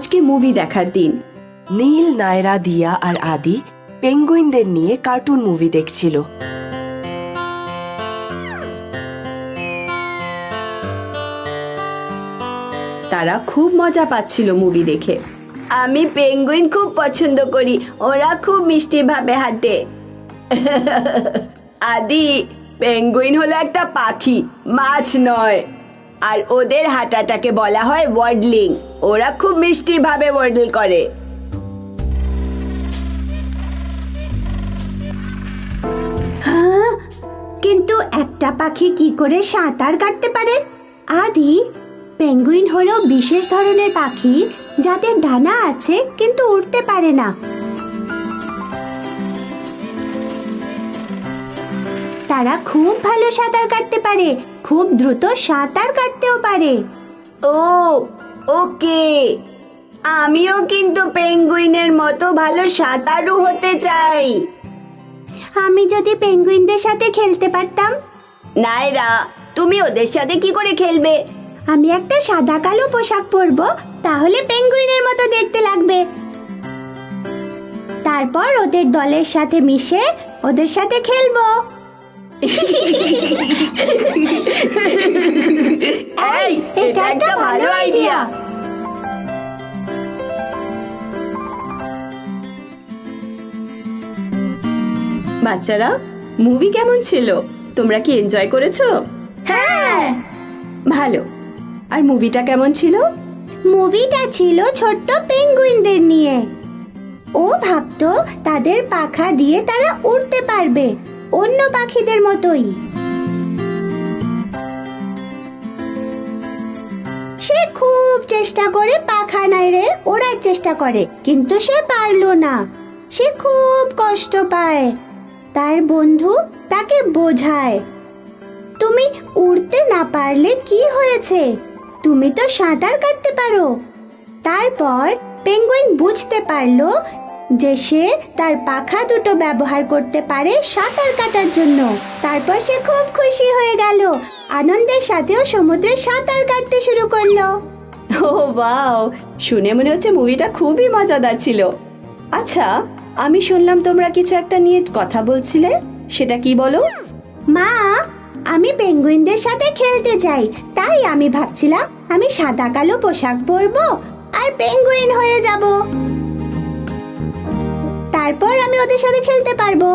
আজকে মুভি দেখার দিন। নীল, নায়রা, দিয়া আর আদি পেঙ্গুইনদের নিয়ে কার্টুন মুভি দেখছিল। তারা খুব মজা পাচ্ছিল মুভি দেখে। আমি পেঙ্গুইন খুব পছন্দ করি, ওরা খুব মিষ্টি ভাবে হাঁটে। আদি, পেঙ্গুইন হলো একটা পাখি, মাছ নয়। আর ওদের হাঁটাটাকে বলা হয় ওয়ার্ডলিং। ওরা খুব মিষ্টি ভাবে ওয়ার্ডল করে। কিন্তু একটা পাখি কি করে সাঁতার কাটতে পারে? আদি, পেঙ্গুইন হলো বিশেষ ধরনের পাখি যাদের ডানা আছে কিন্তু উড়তে পারে না। তারা খুব ভালো সাঁতার কাটতে পারে, খুব দ্রুত সাঁতার কাটতেও পারে। ও ওকে, আমিও কিন্তু পেঙ্গুইনের মতো ভালো সাঁতারু হতে চাই। আমি যদি পেঙ্গুইনদের সাথে খেলতে পারতাম। নায়রা, তুমি ওদের সাথে কি করে খেলবে? আমি একটা সাদা কালো পোশাক পরবো, তাহলে পেঙ্গুইনের মতো দেখতে লাগবে। তারপর ওদের দলের সাথে মিশে ওদের সাথে খেলবো। এই, এটা একটা ভালো আইডিয়া। বাচ্চারা, মুভি কেমন ছিল? তোমরা কি এনজয় করেছো? হ্যাঁ, ভালো। আর মুভিটা কেমন ছিল? মুভিটা ছিল ছোট্ট পেঙ্গুইনদের নিয়ে। ও ভাবতো তাদের পাখা দিয়ে তারা উড়তে পারবে, অন্য পাখিদের মতোই। সে খুব চেষ্টা করে পাখা নাড়ে ওড়ার চেষ্টা করে, কিন্তু সে পারলো না। সে খুব কষ্ট পায়। তার বন্ধু তাকে বোঝায়, তুমি উড়তে না পারলে কি হয়েছে, তুমি তো সাঁতার কাটতে পারো। তারপর পেঙ্গুইন বুঝতে পারলো যে সে তার পাখা দুটো ব্যবহার করতে পারে সাঁতার কাটার জন্য। তারপর সে খুব খুশি হয়ে গেল, আনন্দের সাথেও সমুদ্রে সাঁতার কাটতে শুরু করলো। ও ওয়াও, শুনে মনে হচ্ছে মুভিটা খুবই মজাদার ছিল। আচ্ছা, আমি শুনলাম তোমরা কিছু একটা নিয়ে কথা বলছিলে, সেটা কি বলো? মা, আমি পেঙ্গুইনদের সাথে খেলতে চাই, তাই আমি ভাবছিলাম আমি সাদা কালো পোশাক পরবো আর পেঙ্গুইন হয়ে যাব। তারপর আমি ওদের সাথে খেলতে পারবো।